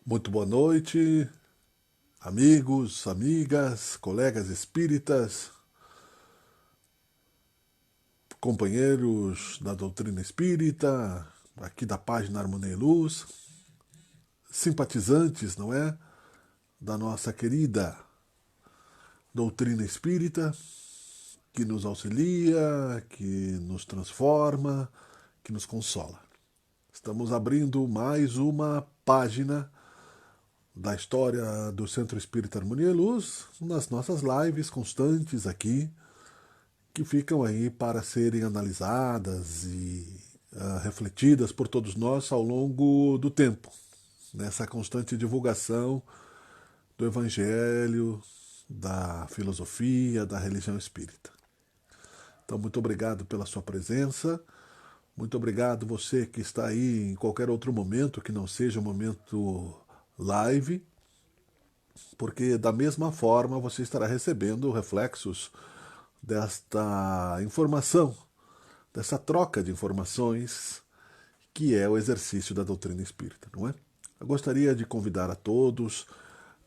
Muito boa noite, amigos, amigas, colegas espíritas, companheiros da doutrina espírita, aqui da página Harmonia e Luz, simpatizantes, não é? Da nossa querida doutrina espírita, que nos auxilia, que nos transforma, que nos consola. Estamos abrindo mais uma página da história do Centro Espírita Harmonia e Luz nas nossas lives constantes aqui, que ficam aí para serem analisadas e refletidas por todos nós ao longo do tempo, nessa constante divulgação do Evangelho, da filosofia, da religião espírita. Então, muito obrigado pela sua presença, muito obrigado você que está aí em qualquer outro momento que não seja um momento live, porque da mesma forma você estará recebendo reflexos desta informação, dessa troca de informações que é o exercício da doutrina espírita, não é? Eu gostaria de convidar a todos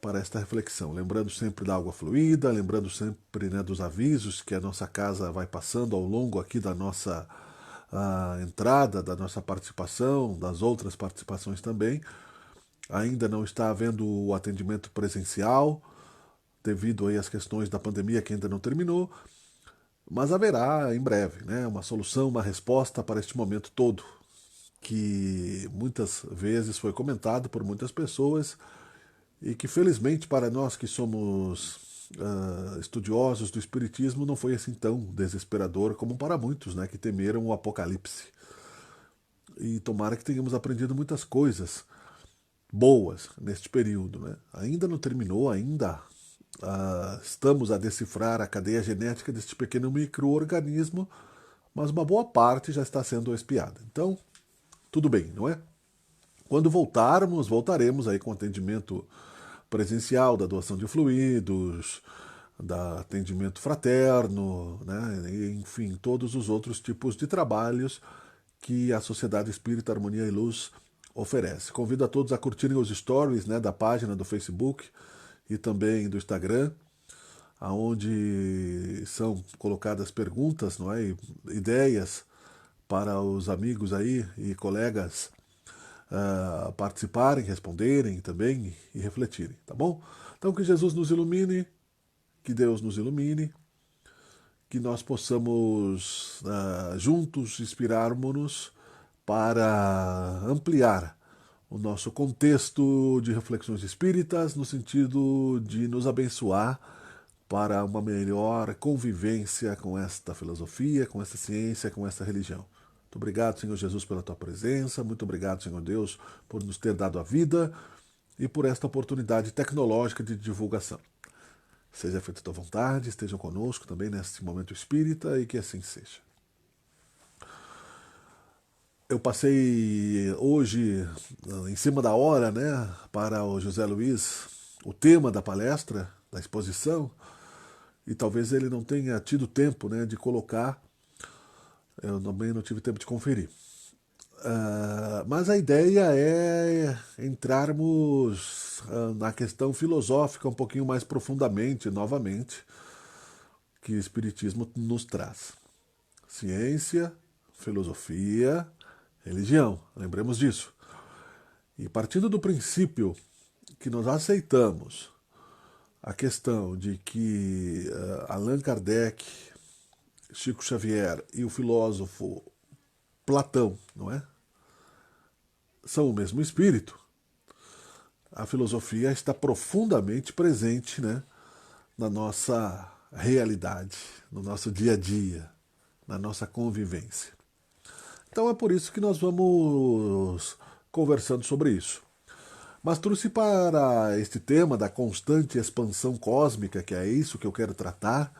para esta reflexão, lembrando sempre da água fluida, lembrando sempre, né, dos avisos que a nossa casa vai passando ao longo aqui da nossa entrada, da nossa participação, das outras participações também. Ainda não está havendo o atendimento presencial, devido aí às questões da pandemia que ainda não terminou, mas haverá em breve, né, uma solução, uma resposta para este momento todo, que muitas vezes foi comentado por muitas pessoas e que felizmente para nós que somos estudiosos do Espiritismo não foi assim tão desesperador como para muitos, né, que temeram o apocalipse. E tomara que tenhamos aprendido muitas coisas boas neste período, né? Ainda não terminou, ainda estamos a decifrar a cadeia genética deste pequeno micro-organismo, mas uma boa parte já está sendo espiada. Então, tudo bem, não é? Quando voltarmos, voltaremos aí com atendimento presencial, da doação de fluidos, da atendimento fraterno, né? E, enfim, todos os outros tipos de trabalhos que a Sociedade Espírita Harmonia e Luz oferece. Convido a todos a curtirem os stories, né, da página do Facebook e também do Instagram, aonde são colocadas perguntas, não é, e ideias para os amigos aí e colegas participarem, responderem também e refletirem, tá bom? Então que Jesus nos ilumine, que Deus nos ilumine, que nós possamos juntos inspirarmos-nos para ampliar o nosso contexto de reflexões espíritas no sentido de nos abençoar para uma melhor convivência com esta filosofia, com esta ciência, com esta religião. Muito obrigado, Senhor Jesus, pela tua presença. Muito obrigado, Senhor Deus, por nos ter dado a vida e por esta oportunidade tecnológica de divulgação. Seja feita a tua vontade, estejam conosco também neste momento espírita e que assim seja. Eu passei hoje, em cima da hora, né, para o José Luiz, o tema da palestra, da exposição, e talvez ele não tenha tido tempo, né, de colocar, eu também não tive tempo de conferir. Mas a ideia é entrarmos na questão filosófica um pouquinho mais profundamente, novamente, que o Espiritismo nos traz. Ciência, filosofia, religião, lembremos disso. E partindo do princípio que nós aceitamos a questão de que Allan Kardec, Chico Xavier e o filósofo Platão, não é? São o mesmo espírito. A filosofia está profundamente presente, né, na nossa realidade, no nosso dia a dia, na nossa convivência. Então é por isso que nós vamos conversando sobre isso. Mas trouxe para este tema da constante expansão cósmica, que é isso que eu quero tratar,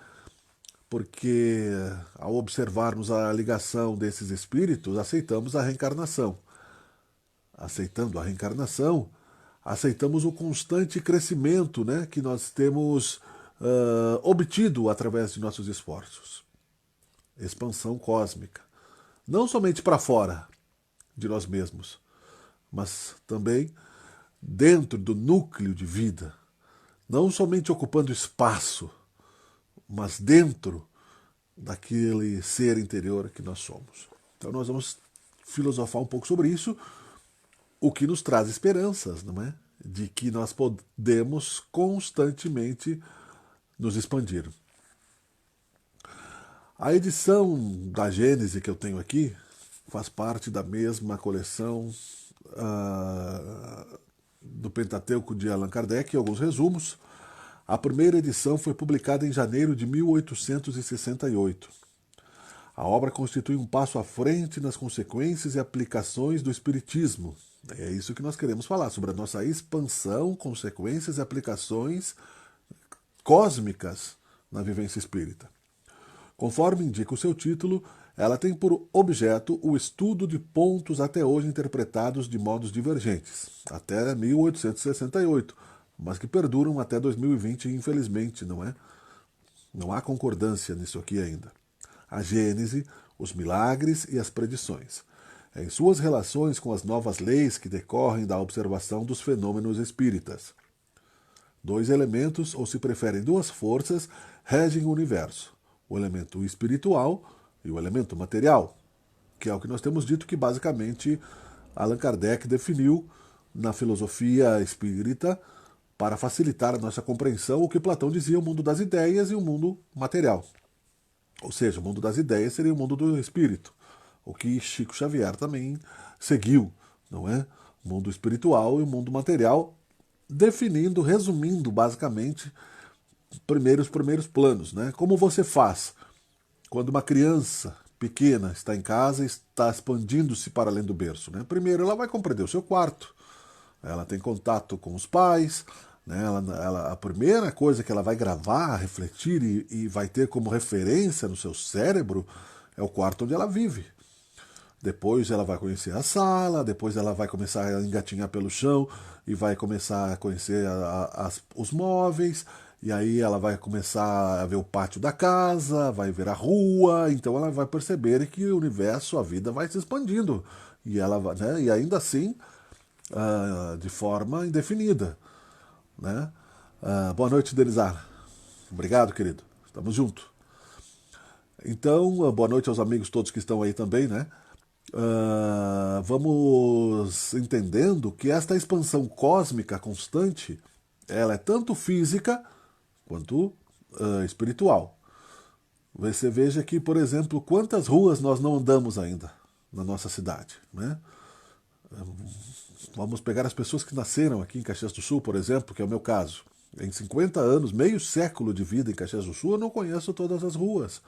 porque ao observarmos a ligação desses espíritos, aceitamos a reencarnação. Aceitando a reencarnação, aceitamos o constante crescimento, né, que nós temos obtido através de nossos esforços. Expansão cósmica. Não somente para fora de nós mesmos, mas também dentro do núcleo de vida, não somente ocupando espaço, mas dentro daquele ser interior que nós somos. Então nós vamos filosofar um pouco sobre isso, o que nos traz esperanças, não é? De que nós podemos constantemente nos expandir. A edição da Gênese que eu tenho aqui faz parte da mesma coleção do Pentateuco de Allan Kardec, alguns resumos. A primeira edição foi publicada em janeiro de 1868. A obra constitui um passo à frente nas consequências e aplicações do Espiritismo. É isso que nós queremos falar, sobre a nossa expansão, consequências e aplicações cósmicas na vivência espírita. Conforme indica o seu título, ela tem por objeto o estudo de pontos até hoje interpretados de modos divergentes, até 1868, mas que perduram até 2020, infelizmente, não é? Não há concordância nisso aqui ainda. A Gênese, os milagres e as predições. Em suas relações com as novas leis que decorrem da observação dos fenômenos espíritas. Dois elementos, ou se preferem duas forças, regem o universo. O elemento espiritual e o elemento material, que é o que nós temos dito que basicamente Allan Kardec definiu na filosofia espírita para facilitar a nossa compreensão o que Platão dizia, o mundo das ideias e o mundo material. Ou seja, o mundo das ideias seria o mundo do espírito, o que Chico Xavier também seguiu, não é? O mundo espiritual e o mundo material, definindo, resumindo basicamente os primeiros planos, né? Como você faz quando uma criança pequena está em casa e está expandindo-se para além do berço, né? Primeiro ela vai compreender o seu quarto, ela tem contato com os pais, né? A primeira coisa que ela vai gravar, refletir e vai ter como referência no seu cérebro é o quarto onde ela vive. Depois ela vai conhecer a sala, depois ela vai começar a engatinhar pelo chão e vai começar a conhecer os móveis, e aí ela vai começar a ver o pátio da casa, vai ver a rua, então ela vai perceber que o universo, a vida vai se expandindo, e ela vai, né, e ainda assim de forma indefinida, né? Boa noite, Denizar. Obrigado, querido. Estamos juntos. Então, boa noite aos amigos todos que estão aí também, né? Vamos entendendo que esta expansão cósmica constante, ela é tanto física quanto espiritual. Você veja que, por exemplo, quantas ruas nós não andamos ainda na nossa cidade, né? Vamos pegar as pessoas que nasceram aqui em Caxias do Sul, por exemplo, que é o meu caso. Em 50 anos, meio século de vida em Caxias do Sul, eu não conheço todas as ruas.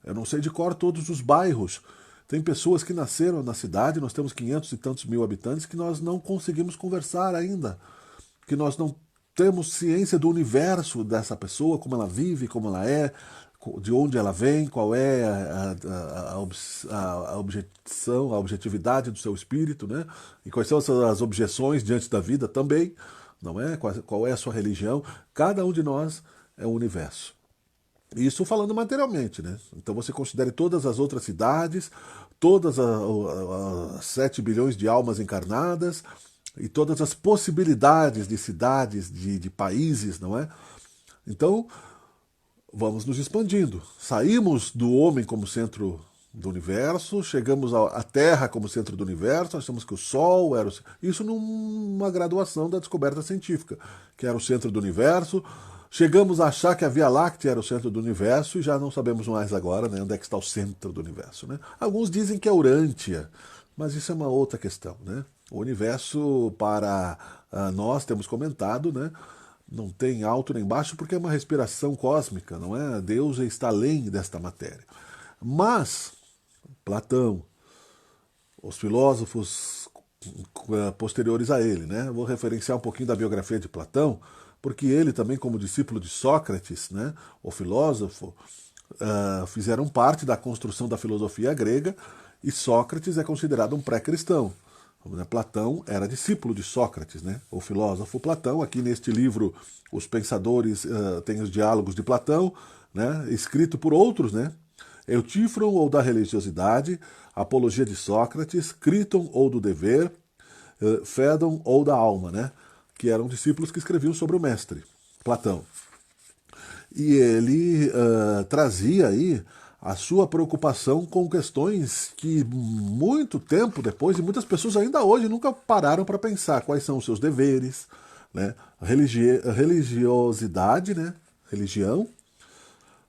Eu não sei de cor todos os bairros. Tem pessoas que nasceram na cidade, nós temos 500 e tantos mil habitantes, que nós não conseguimos conversar ainda. Que nós não temos ciência do universo dessa pessoa, como ela vive, como ela é, de onde ela vem, qual é a objeção, a objetividade do seu espírito, né? E quais são as objeções diante da vida também, não é? Qual é a sua religião? Cada um de nós é um universo. Isso falando materialmente, né? Então você considere todas as outras cidades, todas as 7 bilhões de almas encarnadas e todas as possibilidades de cidades, de países, não é? Então, vamos nos expandindo. Saímos do homem como centro do universo, chegamos à Terra como centro do universo, achamos que o Sol era isso numa graduação da descoberta científica, que era o centro do universo. Chegamos a achar que a Via Láctea era o centro do universo e já não sabemos mais agora, né, onde é que está o centro do universo, né? Alguns dizem que é Urântia, mas isso é uma outra questão, né? O universo, para nós, temos comentado, né, não tem alto nem baixo porque é uma respiração cósmica, não é? Deus está além desta matéria. Mas Platão, os filósofos posteriores a ele, né? Vou referenciar um pouquinho da biografia de Platão, porque ele também, como discípulo de Sócrates, né, o filósofo, fizeram parte da construção da filosofia grega, e Sócrates é considerado um pré-cristão. Platão era discípulo de Sócrates, né? O filósofo Platão. Aqui neste livro, os pensadores têm os diálogos de Platão, né? Escrito por outros, né? Eutífron, ou da religiosidade, Apologia de Sócrates, Críton, ou do dever, Fédon, ou da alma, né? que eram discípulos que escreviam sobre o mestre, Platão. E ele trazia aí a sua preocupação com questões que muito tempo depois, e muitas pessoas ainda hoje nunca pararam para pensar quais são os seus deveres, né? Religiosidade, né? Religião.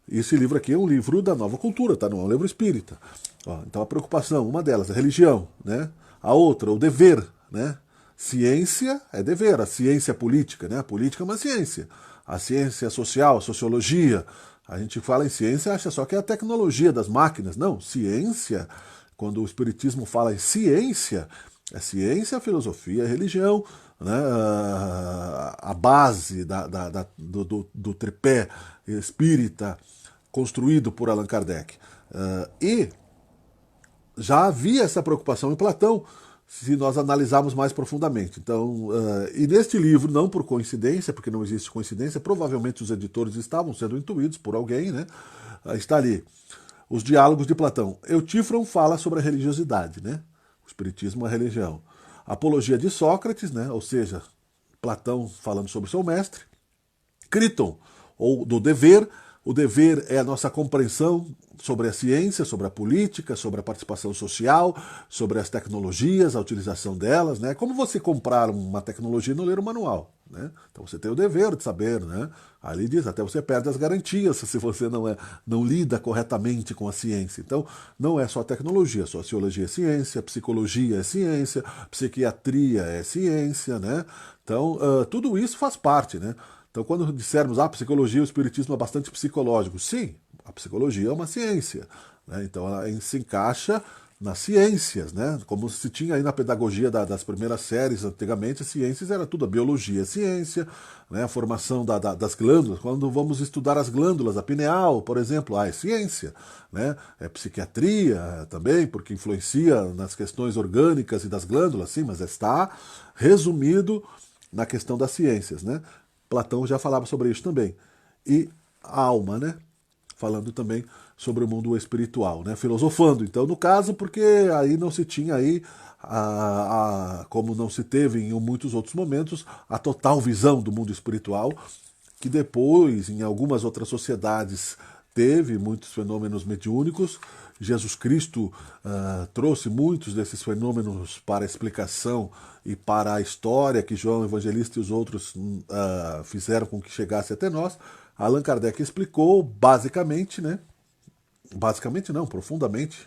Esse livro aqui é um livro da nova cultura, tá? Não é um livro espírita. Ó, então a preocupação, uma delas, é a religião, né? A outra, o dever, né? Ciência é dever, a ciência política, né? A política é uma ciência. A ciência social, a sociologia. A gente fala em ciência, acha só que é a tecnologia das máquinas. Não, ciência, quando o espiritismo fala em ciência, é ciência, filosofia, religião, né? A base do tripé espírita construído por Allan Kardec. E já havia essa preocupação em Platão, se nós analisarmos mais profundamente. Então, e neste livro, não por coincidência, porque não existe coincidência, provavelmente os editores estavam sendo intuídos por alguém, né? Está ali, os diálogos de Platão. Eutífron fala sobre a religiosidade, né? O espiritismo é a religião. Apologia de Sócrates, né? Ou seja, Platão falando sobre seu mestre. Criton, ou do dever. O dever é a nossa compreensão sobre a ciência, sobre a política, sobre a participação social, sobre as tecnologias, a utilização delas, né? Como você comprar uma tecnologia e não ler o manual, né? Então você tem o dever de saber, né? Ali diz, até você perde as garantias se você não lida corretamente com a ciência. Então, não é só tecnologia, sociologia é ciência, psicologia é ciência, psiquiatria é ciência, né? Então, tudo isso faz parte, né? Então, quando dissermos, psicologia, o espiritismo é bastante psicológico, sim, a psicologia é uma ciência, né? Então ela se encaixa nas ciências, né? Como se tinha aí na pedagogia das primeiras séries, antigamente, ciências era tudo, a biologia é ciência, né? A formação das glândulas, quando vamos estudar as glândulas, a pineal, por exemplo, é ciência, né? É psiquiatria também, porque influencia nas questões orgânicas e das glândulas, sim, mas está resumido na questão das ciências, né? Platão já falava sobre isso também. E a alma, né? Falando também sobre o mundo espiritual, né? Filosofando, então, no caso, porque aí não se tinha aí, como não se teve em muitos outros momentos, a total visão do mundo espiritual, que depois, em algumas outras sociedades, teve muitos fenômenos mediúnicos. Jesus Cristo trouxe muitos desses fenômenos para a explicação e para a história que João Evangelista e os outros fizeram com que chegasse até nós. Allan Kardec explicou basicamente, né? Basicamente não, profundamente.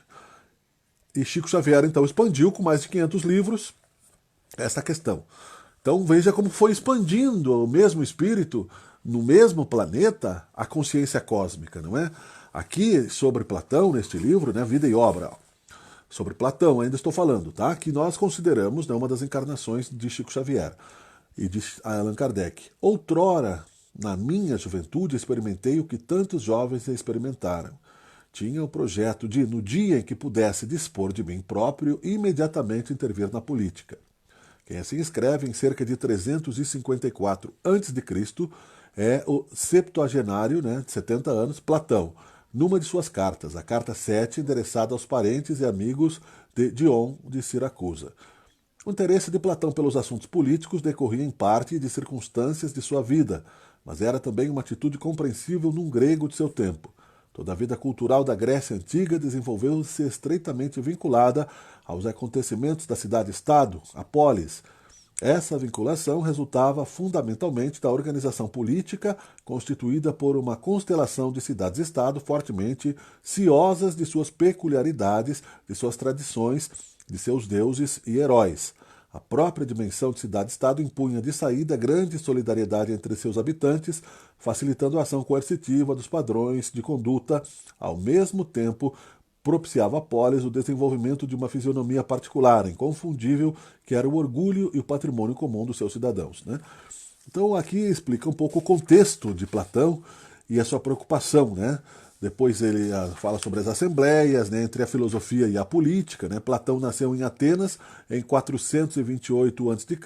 E Chico Xavier então expandiu com mais de 500 livros essa questão. Então veja como foi expandindo o mesmo espírito no mesmo planeta a consciência cósmica, não é? Aqui sobre Platão, neste livro, né, Vida e Obra, sobre Platão ainda estou falando, tá? Que nós consideramos, né, uma das encarnações de Chico Xavier e de Allan Kardec. Outrora, na minha juventude, experimentei o que tantos jovens experimentaram. Tinha o projeto de, no dia em que pudesse dispor de mim próprio, imediatamente intervir na política. Quem assim escreve, em cerca de 354 a.C., é o septuagenário, né, de 70 anos, Platão, numa de suas cartas, a carta 7, endereçada aos parentes e amigos de Dion de Siracusa. O interesse de Platão pelos assuntos políticos decorria em parte de circunstâncias de sua vida, mas era também uma atitude compreensível num grego de seu tempo. Toda a vida cultural da Grécia Antiga desenvolveu-se estreitamente vinculada aos acontecimentos da cidade-estado, a polis. Essa vinculação resultava fundamentalmente da organização política constituída por uma constelação de cidades-estado fortemente ciosas de suas peculiaridades, de suas tradições, de seus deuses e heróis. A própria dimensão de cidade-estado impunha de saída grande solidariedade entre seus habitantes, facilitando a ação coercitiva dos padrões de conduta, ao mesmo tempo propiciava a polis o desenvolvimento de uma fisionomia particular, inconfundível, que era o orgulho e o patrimônio comum dos seus cidadãos, né? Então aqui explica um pouco o contexto de Platão e a sua preocupação, né? Depois ele fala sobre as assembleias, né, entre a filosofia e a política, né? Platão nasceu em Atenas em 428 a.C.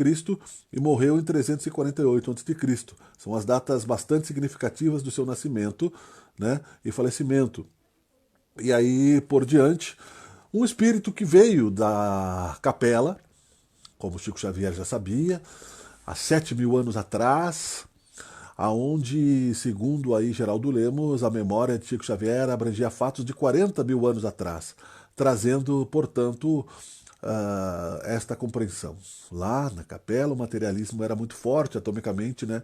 e morreu em 348 a.C. São as datas bastante significativas do seu nascimento, né, e falecimento. E aí, por diante, um espírito que veio da capela, como Chico Xavier já sabia, há 7.000 anos atrás, aonde, segundo aí Geraldo Lemos, a memória de Chico Xavier abrangia fatos de 40.000 anos atrás, trazendo, portanto, esta compreensão. Lá na capela, o materialismo era muito forte atomicamente, né?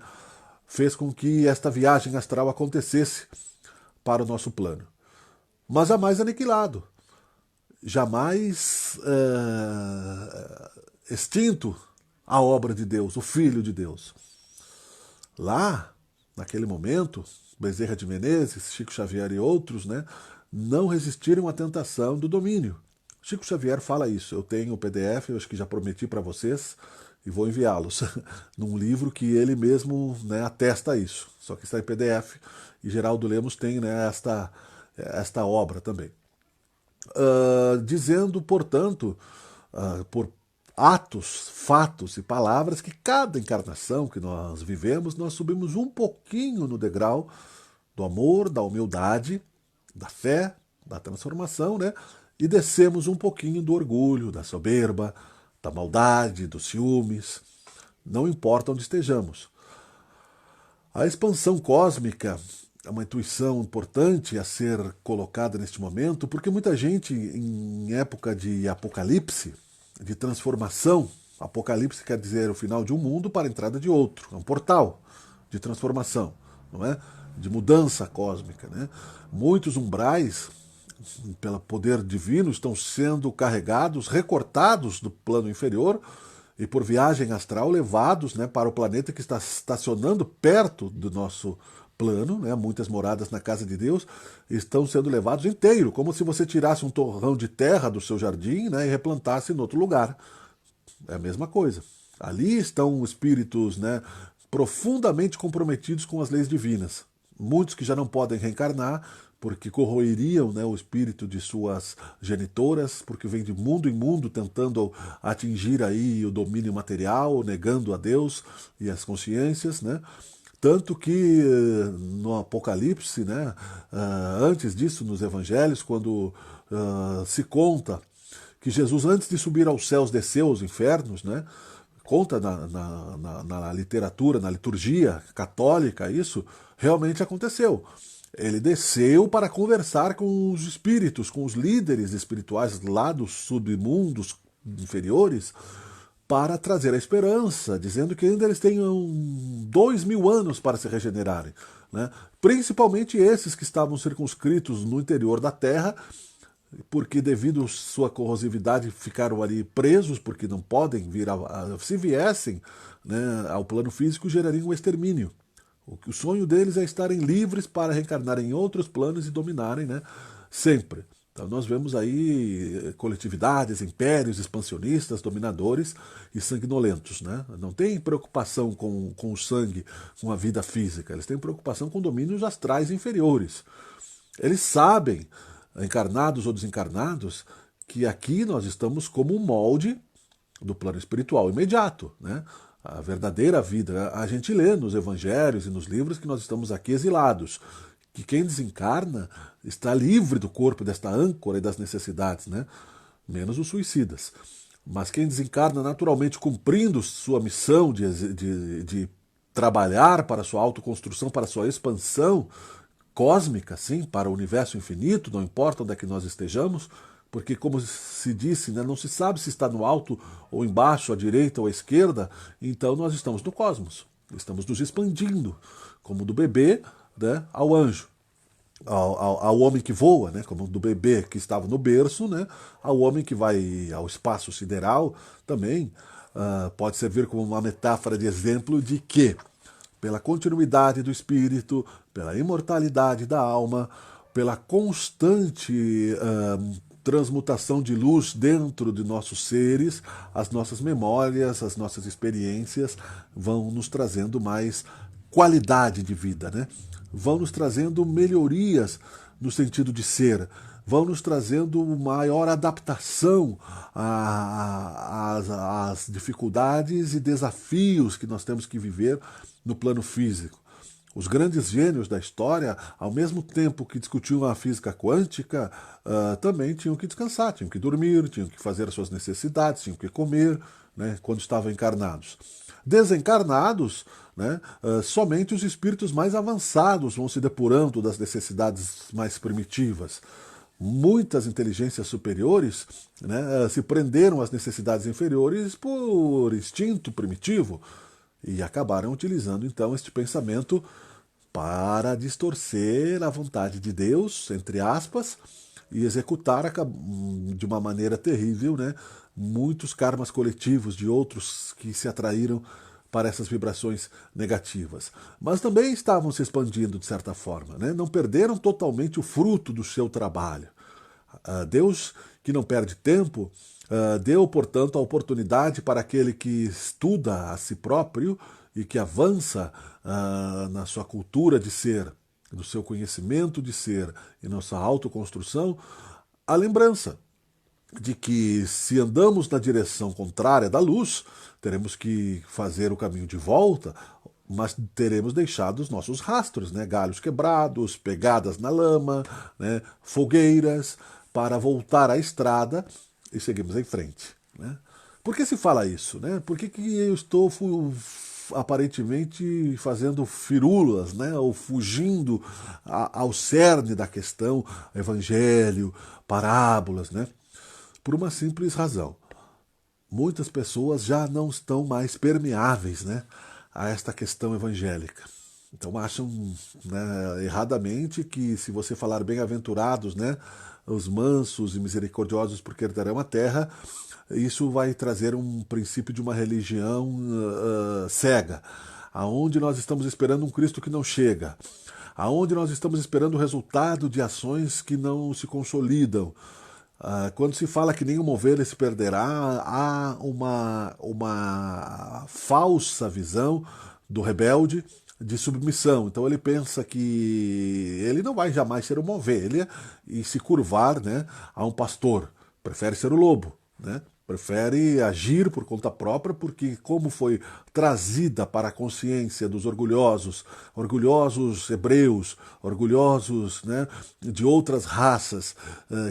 Fez com que esta viagem astral acontecesse para o nosso plano. Mas jamais aniquilado, jamais extinto a obra de Deus, o Filho de Deus. Lá, naquele momento, Bezerra de Menezes, Chico Xavier e outros, né, não resistiram à tentação do domínio. Chico Xavier fala isso. Eu tenho o PDF, eu acho que já prometi para vocês, e vou enviá-los num livro que ele mesmo, né, atesta isso. Só que está em PDF, e Geraldo Lemos tem, né, esta obra também. Dizendo, portanto, por atos, fatos e palavras, que cada encarnação que nós vivemos, nós subimos um pouquinho no degrau do amor, da humildade, da fé, da transformação, né? E descemos um pouquinho do orgulho, da soberba, da maldade, dos ciúmes, não importa onde estejamos. A expansão cósmica é uma intuição importante a ser colocada neste momento, porque muita gente, em época de apocalipse, de transformação, apocalipse quer dizer o final de um mundo para a entrada de outro, é um portal de transformação, não é? De mudança cósmica, né? Muitos umbrais, pelo poder divino, estão sendo carregados, recortados do plano inferior e por viagem astral levados, né, para o planeta que está estacionando perto do nosso plano, né, muitas moradas na casa de Deus estão sendo levados inteiro, como se você tirasse um torrão de terra do seu jardim, né, e replantasse em outro lugar. É a mesma coisa. Ali estão espíritos, né, profundamente comprometidos com as leis divinas. Muitos que já não podem reencarnar porque corroeriam, né, o espírito de suas genitoras, porque vem de mundo em mundo tentando atingir aí o domínio material, negando a Deus e as consciências, né? Tanto que no Apocalipse, né, antes disso, nos Evangelhos, quando se conta que Jesus, antes de subir aos céus, desceu aos infernos, né, conta na literatura, na liturgia católica, isso realmente aconteceu. Ele desceu para conversar com os espíritos, com os líderes espirituais lá dos submundos inferiores, para trazer a esperança, dizendo que ainda eles tenham 2.000 anos para se regenerarem, né? Principalmente esses que estavam circunscritos no interior da Terra, porque devido à sua corrosividade ficaram ali presos, porque não podem vir, se viessem, né, ao plano físico, gerariam um extermínio. O sonho deles é estarem livres para reencarnarem em outros planos e dominarem, né, sempre. Então nós vemos aí coletividades, impérios expansionistas, dominadores e sanguinolentos, né? Não tem preocupação com o sangue, com a vida física. Eles têm preocupação com domínios astrais inferiores. Eles sabem, encarnados ou desencarnados, que aqui nós estamos como um molde do plano espiritual imediato, né? A verdadeira vida. A gente lê nos evangelhos e nos livros que nós estamos aqui exilados, que quem desencarna está livre do corpo, desta âncora e das necessidades, né? Menos os suicidas. Mas quem desencarna naturalmente cumprindo sua missão de trabalhar para a sua autoconstrução, para a sua expansão cósmica, sim, para o universo infinito, não importa onde é que nós estejamos, porque, como se disse, né, não se sabe se está no alto ou embaixo, à direita ou à esquerda, então nós estamos no cosmos, estamos nos expandindo, como do bebê, né, ao anjo, ao homem que voa, né, como do bebê que estava no berço, né, ao homem que vai ao espaço sideral, também pode servir como uma metáfora de exemplo de que, pela continuidade do espírito, pela imortalidade da alma, pela constante transmutação de luz dentro de nossos seres, as nossas memórias, as nossas experiências vão nos trazendo mais qualidade de vida, né? Vão nos trazendo melhorias no sentido de ser, vão nos trazendo maior adaptação às dificuldades e desafios que nós temos que viver no plano físico. Os grandes gênios da história, ao mesmo tempo que discutiam a física quântica, também tinham que descansar, tinham que dormir, tinham que fazer as suas necessidades, tinham que comer, né, quando estavam encarnados. Desencarnados, né, somente os espíritos mais avançados vão se depurando das necessidades mais primitivas. Muitas inteligências superiores, né, se prenderam às necessidades inferiores por instinto primitivo e acabaram utilizando então este pensamento para distorcer a vontade de Deus, entre aspas, e executar de uma maneira terrível, né, muitos karmas coletivos de outros que se atraíram para essas vibrações negativas. Mas também estavam se expandindo de certa forma, né? Não perderam totalmente o fruto do seu trabalho. Deus, que não perde tempo, deu, portanto, a oportunidade para aquele que estuda a si próprio e que avança na sua cultura de ser, no seu conhecimento de ser e na sua autoconstrução, a lembrança de que se andamos na direção contrária da luz, teremos que fazer o caminho de volta, mas teremos deixado os nossos rastros, né? Galhos quebrados, pegadas na lama, né? Fogueiras, para voltar à estrada e seguirmos em frente, né? Por que se fala isso, né? Por que eu estou aparentemente fazendo firulas, né? Ou fugindo ao cerne da questão, evangelho, parábolas, né? Por uma simples razão. Muitas pessoas já não estão mais permeáveis, né, a esta questão evangélica. Então acham, né, erradamente que se você falar bem-aventurados, né, os mansos e misericordiosos porque herdarão a terra, isso vai trazer um princípio de uma religião cega, aonde nós estamos esperando um Cristo que não chega, aonde nós estamos esperando o resultado de ações que não se consolidam. Quando se fala que nenhuma ovelha se perderá, há uma falsa visão do rebelde de submissão. Então ele pensa que ele não vai jamais ser uma ovelha e se curvar, né, a um pastor. Prefere ser o lobo, né? Prefere agir por conta própria, porque como foi trazida para a consciência dos orgulhosos hebreus, orgulhosos, né, de outras raças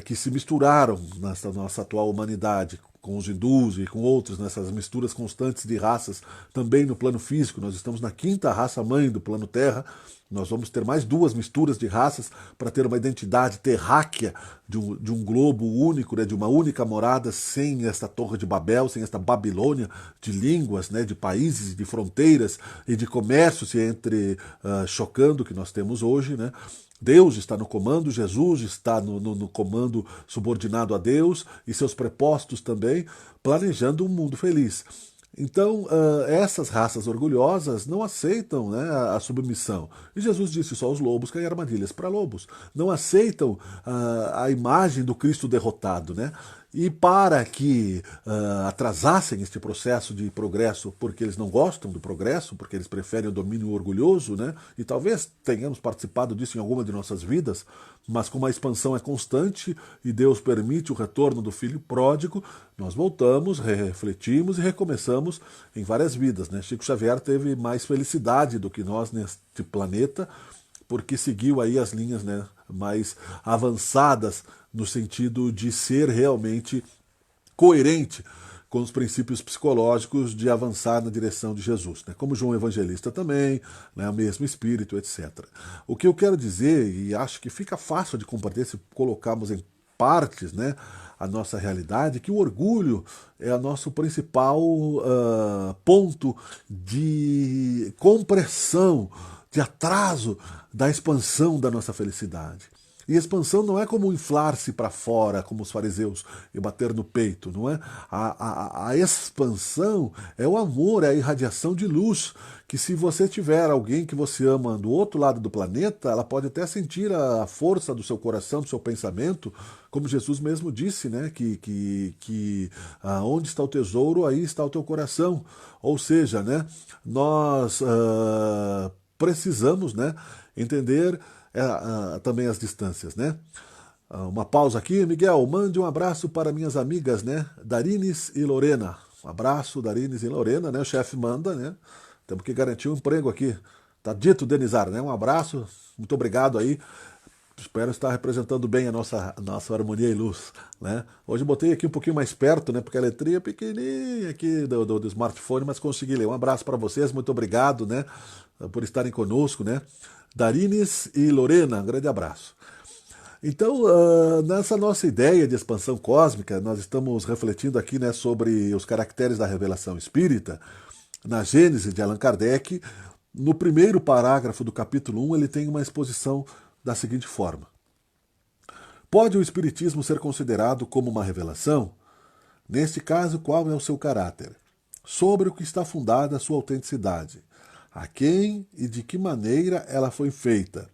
que se misturaram nessa nossa atual humanidade, com os hindus e com outros, nessas misturas constantes de raças, também no plano físico. Nós estamos na quinta raça-mãe do plano Terra. Nós vamos ter mais duas misturas de raças para ter uma identidade terráquea de um globo único, né, de uma única morada, sem esta Torre de Babel, sem esta Babilônia de línguas, né, de países, de fronteiras e de comércio se chocando que nós temos hoje, né? Deus está no comando, Jesus está no comando subordinado a Deus e seus prepostos também, planejando um mundo feliz. Então, essas raças orgulhosas não aceitam, né, a submissão. E Jesus disse: só os lobos caem armadilhas para lobos. Não aceitam a imagem do Cristo derrotado, né? E para que atrasassem este processo de progresso, porque eles não gostam do progresso, porque eles preferem o domínio orgulhoso, né? E talvez tenhamos participado disso em alguma de nossas vidas, mas como a expansão é constante e Deus permite o retorno do filho pródigo, nós voltamos, refletimos e recomeçamos em várias vidas, né? Chico Xavier teve mais felicidade do que nós neste planeta, porque seguiu aí as linhas, né, mais avançadas no sentido de ser realmente coerente com os princípios psicológicos de avançar na direção de Jesus, né? Como João Evangelista também, né, o mesmo espírito, etc. O que eu quero dizer, e acho que fica fácil de compreender se colocarmos em partes, né, a nossa realidade, que o orgulho é o nosso principal ponto de compressão, de atraso da expansão da nossa felicidade. E expansão não é como inflar-se para fora, como os fariseus, e bater no peito, não é? A expansão é o amor, é a irradiação de luz, que se você tiver alguém que você ama do outro lado do planeta, ela pode até sentir a força do seu coração, do seu pensamento, como Jesus mesmo disse, né? Que onde está o tesouro, aí está o teu coração. Ou seja, né, nós precisamos, né, entender também as distâncias, né? Uma pausa aqui, Miguel, mande um abraço para minhas amigas, né? Darines e Lorena. Um abraço, Darines e Lorena, né? O chefe manda, né? Temos que garantir um emprego aqui. Tá dito, Denizar, né? Um abraço, muito obrigado aí Espero estar representando bem a nossa harmonia e luz, né? Hoje eu botei aqui um pouquinho mais perto, né? Porque a letrinha é pequenininha aqui do smartphone, mas consegui ler. Um abraço para vocês, muito obrigado, né? Por estarem conosco, né? Darines e Lorena, um grande abraço. Então, nessa nossa ideia de expansão cósmica, nós estamos refletindo aqui, né, sobre os caracteres da revelação espírita. Na Gênese de Allan Kardec, no primeiro parágrafo do capítulo 1, ele tem uma exposição da seguinte forma: pode o Espiritismo ser considerado como uma revelação? Neste caso, qual é o seu caráter? Sobre o que está fundada a sua autenticidade? A quem e de que maneira ela foi feita?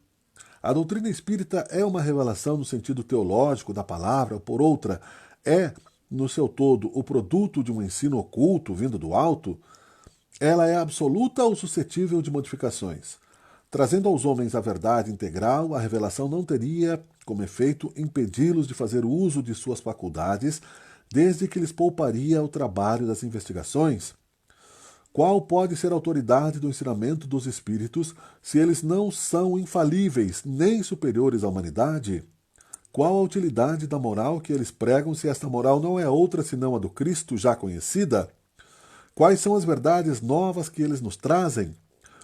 A doutrina espírita é uma revelação no sentido teológico da palavra, ou por outra, é, no seu todo, o produto de um ensino oculto vindo do alto? Ela é absoluta ou suscetível de modificações? Trazendo aos homens a verdade integral, a revelação não teria, como efeito, impedi-los de fazer uso de suas faculdades, desde que lhes pouparia o trabalho das investigações? Qual pode ser a autoridade do ensinamento dos espíritos se eles não são infalíveis nem superiores à humanidade? Qual a utilidade da moral que eles pregam se esta moral não é outra senão a do Cristo já conhecida? Quais são as verdades novas que eles nos trazem?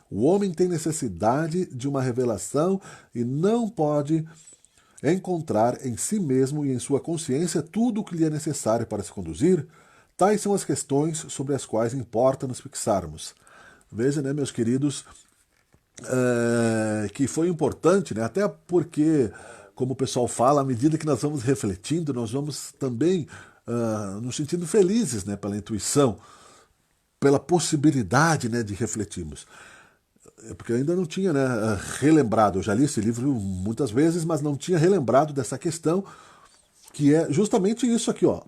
O homem tem necessidade de uma revelação e não pode encontrar em si mesmo e em sua consciência tudo o que lhe é necessário para se conduzir? Tais são as questões sobre as quais importa nos fixarmos. Veja, né, meus queridos, que foi importante, né, até porque, como o pessoal fala, à medida que nós vamos refletindo, nós vamos também nos sentindo felizes, né, pela intuição, pela possibilidade, né, de refletirmos. Porque eu ainda não tinha, né, relembrado, eu já li esse livro muitas vezes, mas não tinha relembrado dessa questão, que é justamente isso aqui, ó.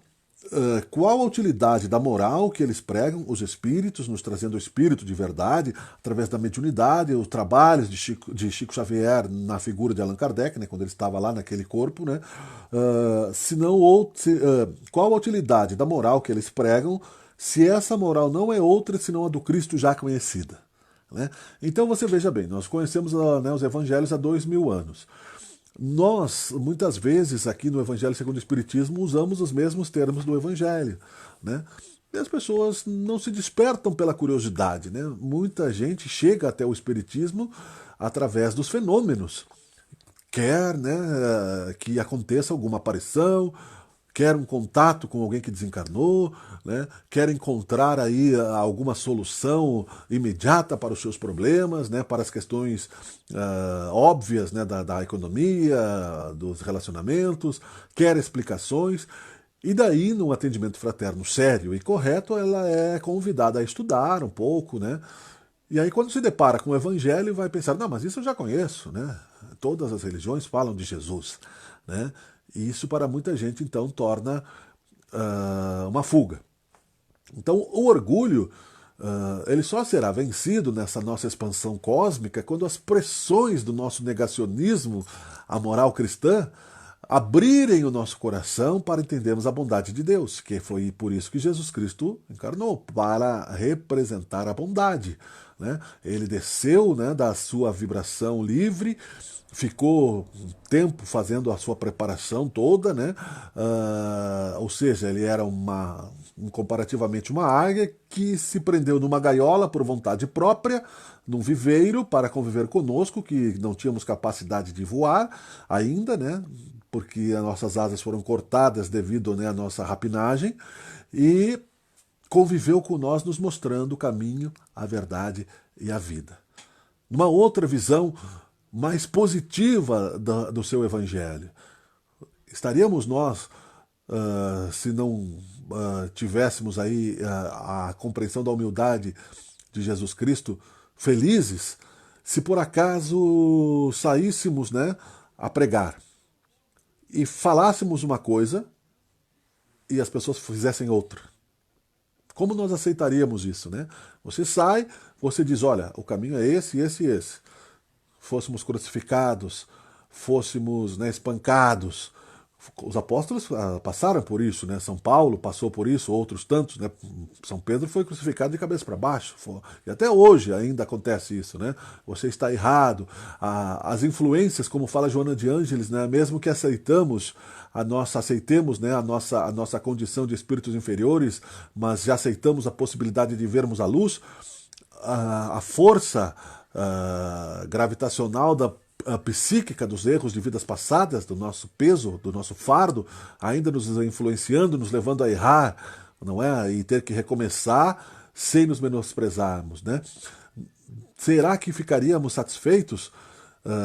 Qual a utilidade da moral que eles pregam, os espíritos, nos trazendo o espírito de verdade, através da mediunidade, os trabalhos de Chico Xavier na figura de Allan Kardec, né, quando ele estava lá naquele corpo, né? Qual a utilidade da moral que eles pregam, se essa moral não é outra senão a do Cristo já conhecida? Né? Então você veja bem, nós conhecemos, né, os evangelhos há 2000 anos. Nós, muitas vezes, aqui no Evangelho segundo o Espiritismo, usamos os mesmos termos do Evangelho, né? E as pessoas não se despertam pela curiosidade, né? Muita gente chega até o Espiritismo através dos fenômenos. Quer, né, que aconteça alguma aparição, quer um contato com alguém que desencarnou, né? Quer encontrar aí alguma solução imediata para os seus problemas, né? Para as questões óbvias, né? da economia, dos relacionamentos, quer explicações. E daí, num atendimento fraterno sério e correto, ela é convidada a estudar um pouco, né? E aí, quando se depara com o Evangelho, vai pensar, não, mas isso eu já conheço, né? Todas as religiões falam de Jesus, né? E isso para muita gente, então, torna uma fuga. Então, o orgulho, ele só será vencido nessa nossa expansão cósmica quando as pressões do nosso negacionismo à moral cristã abrirem o nosso coração para entendermos a bondade de Deus, que foi por isso que Jesus Cristo encarnou, para representar a bondade, né? Ele desceu, né, da sua vibração livre, ficou um tempo fazendo a sua preparação toda, né? Ou seja, ele era comparativamente uma águia que se prendeu numa gaiola por vontade própria, num viveiro para conviver conosco, que não tínhamos capacidade de voar ainda, né? Porque as nossas asas foram cortadas devido, né, à nossa rapinagem, e conviveu com nós, nos mostrando o caminho, a verdade e a vida. Numa outra visão mais positiva do seu evangelho, estaríamos nós, se não tivéssemos aí a compreensão da humildade de Jesus Cristo, felizes, se por acaso saíssemos, né, a pregar e falássemos uma coisa e as pessoas fizessem outra? Como nós aceitaríamos isso, né? Você sai, você diz, olha, o caminho é esse, esse e esse. Fôssemos crucificados, fôssemos, né, espancados, Os apóstolos passaram por isso, né? São Paulo passou por isso, outros tantos, né? São Pedro foi crucificado de cabeça para baixo. E até hoje ainda acontece isso, né? Você está errado. As influências, como fala Joana de Ângeles, né? Mesmo que aceitemos aceitemos, né, a nossa condição de espíritos inferiores, mas já aceitamos a possibilidade de vermos a luz, a força gravitacional a psíquica dos erros de vidas passadas, do nosso peso, do nosso fardo, ainda nos influenciando, nos levando a errar, não é? E ter que recomeçar sem nos menosprezarmos, né? Será que ficaríamos satisfeitos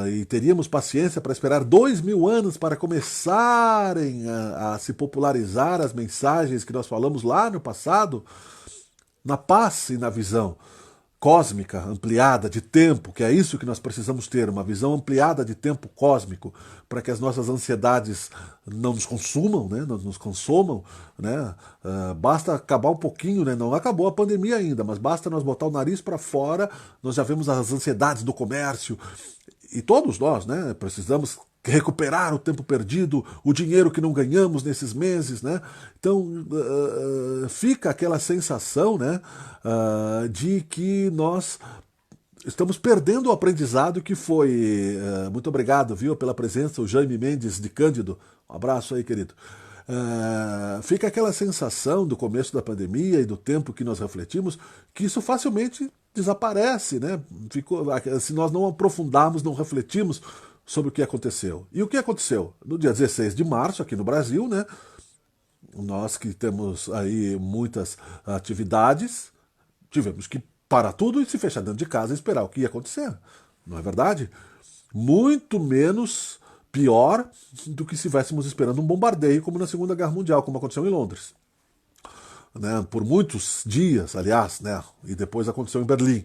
e teríamos paciência para esperar 2000 anos para começarem a se popularizar as mensagens que nós falamos lá no passado? Na paz e na visão cósmica, ampliada de tempo, que é isso que nós precisamos ter, uma visão ampliada de tempo cósmico, para que as nossas ansiedades não nos consumam, né, não nos consumam, né? Basta acabar um pouquinho, né? Não acabou a pandemia ainda, mas basta nós botar o nariz para fora, nós já vemos as ansiedades do comércio, e todos nós, né, precisamos recuperar o tempo perdido, o dinheiro que não ganhamos nesses meses, né? Então fica aquela sensação, né, de que nós estamos perdendo o aprendizado que foi. Muito obrigado, viu, pela presença, o Jaime Mendes de Cândido. Um abraço aí, querido. Fica aquela sensação do começo da pandemia e do tempo que nós refletimos, que isso facilmente desaparece, né? Se nós não aprofundarmos, não refletimos sobre o que aconteceu. E o que aconteceu? No dia 16 de março, aqui no Brasil, né? Nós que temos aí muitas atividades, tivemos que parar tudo e se fechar dentro de casa e esperar o que ia acontecer. Não é verdade? Muito menos pior do que se estivéssemos esperando um bombardeio, como na Segunda Guerra Mundial, como aconteceu em Londres. Né? Por muitos dias, aliás, né? E depois aconteceu em Berlim,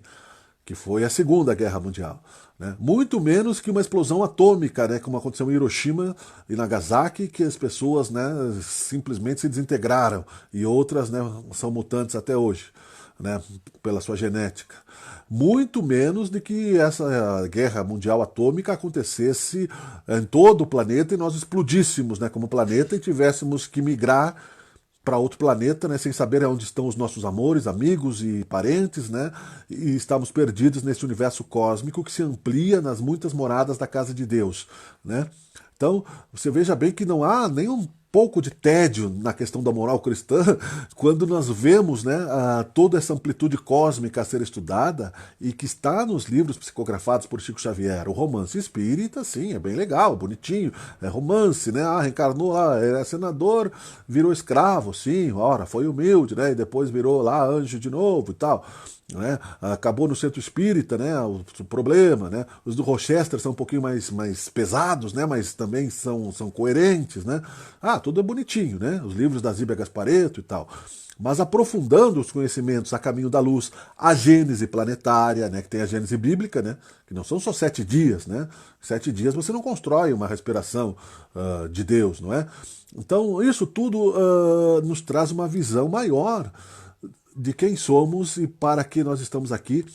que foi a Segunda Guerra Mundial. Né? Muito menos que uma explosão atômica, né? Como aconteceu em Hiroshima e Nagasaki, que as pessoas, né, simplesmente se desintegraram, e outras, né, são mutantes até hoje, né, pela sua genética. Muito menos de que essa guerra mundial atômica acontecesse em todo o planeta e nós explodíssemos, né, como planeta, e tivéssemos que migrar para outro planeta, né, sem saber onde estão os nossos amores, amigos e parentes, né, e estamos perdidos nesse universo cósmico que se amplia nas muitas moradas da casa de Deus, né? Então, você veja bem que não há nenhum pouco de tédio na questão da moral cristã quando nós vemos, né, toda essa amplitude cósmica a ser estudada e que está nos livros psicografados por Chico Xavier. O romance espírita, sim, é bem legal, bonitinho, é romance, né? Reencarnou lá, era senador, virou escravo, sim, ora, foi humilde, né? E depois virou lá anjo de novo e tal. Né? Acabou no centro espírita, né? O problema, né? Os do Rochester são um pouquinho mais pesados, né? Mas também são coerentes, né? Tudo é bonitinho, né? Os livros da Zíbia Gasparetto e tal. Mas aprofundando os conhecimentos a caminho da luz, a gênese planetária, né? Que tem a gênese bíblica, né? Que não são só 7 dias, né? 7 dias você não constrói uma respiração de Deus, não é? Então isso tudo nos traz uma visão maior de quem somos e para que nós estamos aqui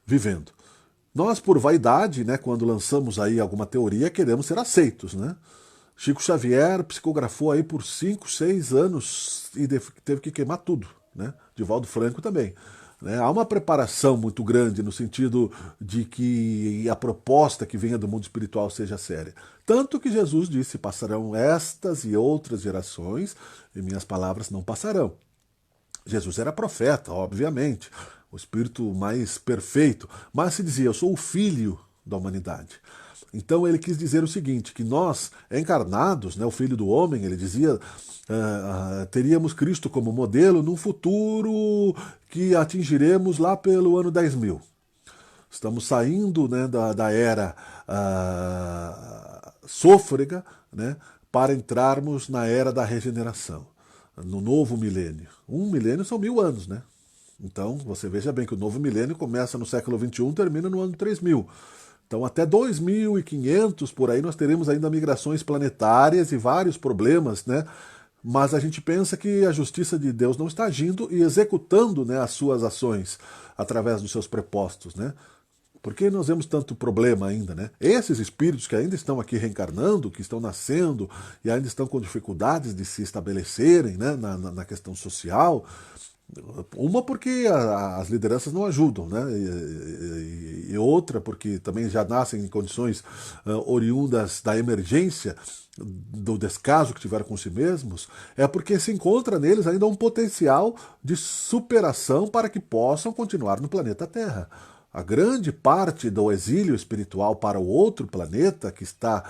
vivendo. Nós, por vaidade, né, quando lançamos aí alguma teoria, queremos ser aceitos, né? Chico Xavier psicografou aí por 5, 6 anos e teve que queimar tudo, né? Divaldo Franco também. Né? Há uma preparação muito grande no sentido de que a proposta que venha do mundo espiritual seja séria. Tanto que Jesus disse, passarão estas e outras gerações e minhas palavras não passarão. Jesus era profeta, obviamente, o espírito mais perfeito, mas se dizia, eu sou o filho da humanidade. Então ele quis dizer o seguinte, que nós, encarnados, né, o filho do homem, ele dizia, teríamos Cristo como modelo num futuro que atingiremos lá pelo ano 10.000. Estamos saindo, né, da era sôfrega, né, para entrarmos na era da regeneração. No novo milênio. Um milênio são 1000 anos, né? Então, você veja bem que o novo milênio começa no século XXI, termina no ano 3000. Então, até 2500, por aí, nós teremos ainda migrações planetárias e vários problemas, né? Mas a gente pensa que a justiça de Deus não está agindo e executando, né, as suas ações através dos seus prepostos, né? Por que nós vemos tanto problema ainda, né? Esses espíritos que ainda estão aqui reencarnando, que estão nascendo e ainda estão com dificuldades de se estabelecerem, né, na questão social, uma porque as lideranças não ajudam, né? E outra porque também já nascem em condições oriundas da emergência, do descaso que tiveram com si mesmos, é porque se encontra neles ainda um potencial de superação para que possam continuar no planeta Terra. A grande parte do exílio espiritual para o outro planeta, que está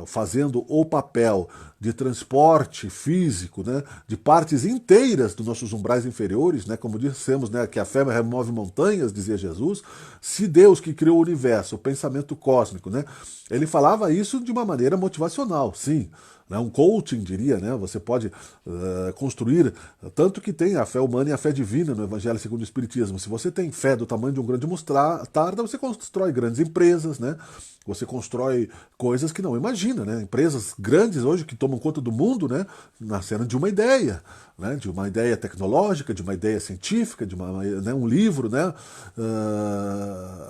fazendo o papel de transporte físico, né, de partes inteiras dos nossos umbrais inferiores, né, como dissemos, né, que a fé remove montanhas, dizia Jesus. Se Deus que criou o universo, o pensamento cósmico, né, ele falava isso de uma maneira motivacional, sim. Um coaching, diria, né? Você pode construir, tanto que tem a fé humana e a fé divina no Evangelho segundo o Espiritismo. Se você tem fé do tamanho de um grão de mostarda, você constrói grandes empresas, né? Você constrói coisas que não imagina, né? Empresas grandes hoje que tomam conta do mundo, né? Nasceram de uma ideia, né? De uma ideia tecnológica, de uma ideia científica, de um livro, né?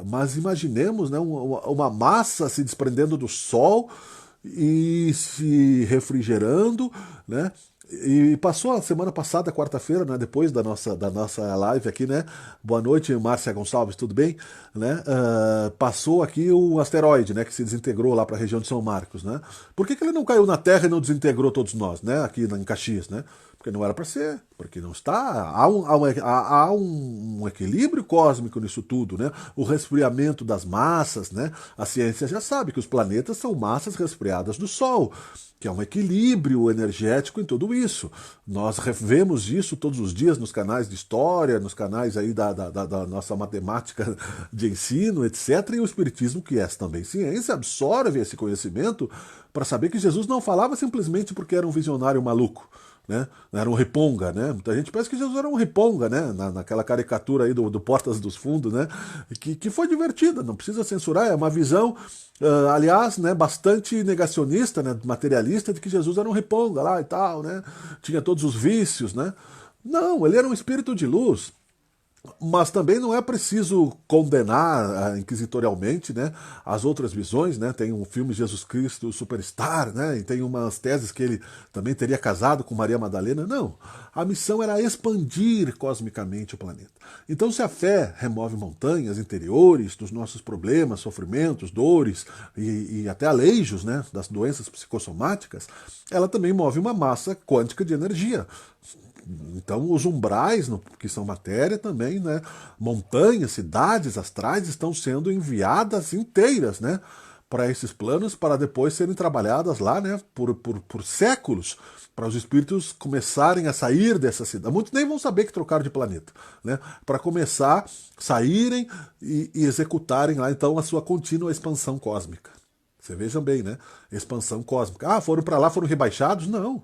Mas imaginemos, né? Uma massa se desprendendo do Sol e se refrigerando, né? E passou a semana passada, quarta-feira, né, depois da nossa live aqui, né? Boa noite, Márcia Gonçalves, tudo bem? Né? Passou aqui o asteroide, né, que se desintegrou lá para a região de São Marcos, né? Por que ele não caiu na Terra e não desintegrou todos nós, né? Aqui em Caxias, né? Porque não era para ser, porque não está. Há um equilíbrio cósmico nisso tudo, né? O resfriamento das massas, né? A ciência já sabe que os planetas são massas resfriadas do Sol, que é um equilíbrio energético em tudo isso. Nós revemos isso todos os dias nos canais de história, nos canais aí da nossa matemática de ensino, etc. E o Espiritismo, que é também ciência, absorve esse conhecimento para saber que Jesus não falava simplesmente porque era um visionário maluco. Né? Era um riponga, né? Muita gente pensa que Jesus era um riponga, né? Naquela caricatura aí do Portas dos Fundos, né? Que foi divertida, não precisa censurar, é uma visão, aliás, né, bastante negacionista, né, materialista, de que Jesus era um riponga lá e tal, né? Tinha todos os vícios, né? Não, ele era um espírito de luz. Mas também não é preciso condenar inquisitorialmente, né, as outras visões, né? Tem um filme Jesus Cristo Superstar, né? E tem umas teses que ele também teria casado com Maria Madalena. Não, a missão era expandir cosmicamente o planeta. Então, se a fé remove montanhas interiores dos nossos problemas, sofrimentos, dores e até aleijos, né, das doenças psicossomáticas, ela também move uma massa quântica de energia. Então, os umbrais, que são matéria também, né? Montanhas, cidades astrais estão sendo enviadas inteiras, né? Para esses planos, para depois serem trabalhadas lá, né? Por séculos, para os espíritos começarem a sair dessa cidade. Muitos nem vão saber que trocaram de planeta, né? Para começar, saírem e executarem lá, então, a sua contínua expansão cósmica. Você vejam bem, né? Expansão cósmica. Ah, foram para lá, foram rebaixados? Não.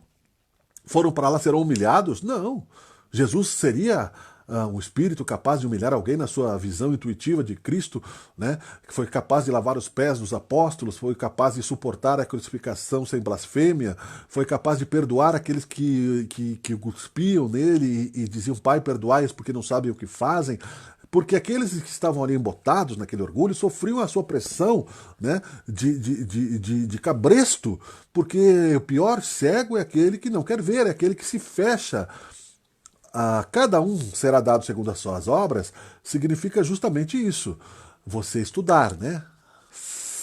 Foram para lá, serão humilhados? Não. Jesus seria um espírito capaz de humilhar alguém na sua visão intuitiva de Cristo, né? Que foi capaz de lavar os pés dos apóstolos, foi capaz de suportar a crucificação sem blasfêmia, foi capaz de perdoar aqueles que cuspiam nele e diziam: Pai, perdoai-os porque não sabem o que fazem. Porque aqueles que estavam ali embotados naquele orgulho sofriam a sua pressão, né, de cabresto, porque o pior cego é aquele que não quer ver, é aquele que se fecha. A cada um será dado segundo as suas obras, significa justamente isso. Você estudar, né?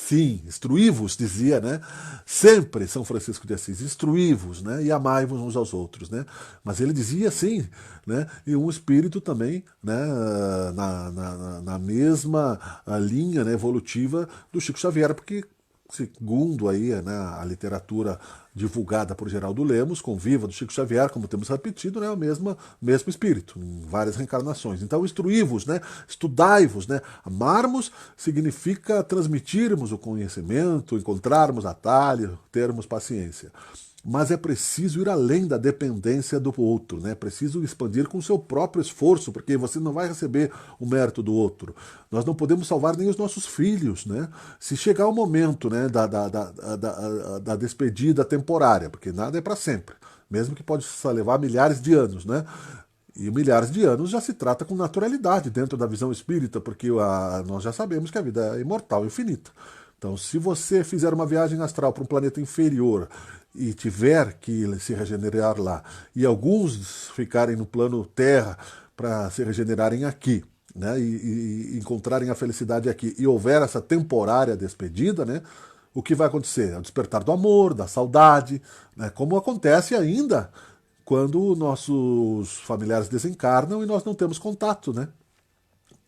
Sim, instruí-vos, dizia, né? Sempre São Francisco de Assis, instruí-vos, né? E amai-vos uns aos outros, né? Mas ele dizia assim, né? E um espírito também, né? Na mesma linha, né, evolutiva do Chico Xavier, porque segundo aí, né, a literatura divulgada por Geraldo Lemos, com Viva do Chico Xavier, como temos repetido, né, o mesmo espírito, em várias reencarnações. Então, instruí-vos, né, estudai-vos, né, amarmos significa transmitirmos o conhecimento, encontrarmos atalho, termos paciência. Mas é preciso ir além da dependência do outro, né? É preciso expandir com o seu próprio esforço, porque você não vai receber o mérito do outro. Nós não podemos salvar nem os nossos filhos, né? Se chegar o momento, né, da despedida temporária, porque nada é para sempre, mesmo que pode levar milhares de anos, né? E milhares de anos já se trata com naturalidade dentro da visão espírita, porque nós já sabemos que a vida é imortal, infinita. Então, se você fizer uma viagem astral para um planeta inferior e tiver que se regenerar lá, e alguns ficarem no plano Terra para se regenerarem aqui, né, e encontrarem a felicidade aqui, e houver essa temporária despedida, né, o que vai acontecer? É o despertar do amor, da saudade, né, como acontece ainda quando nossos familiares desencarnam e nós não temos contato, né?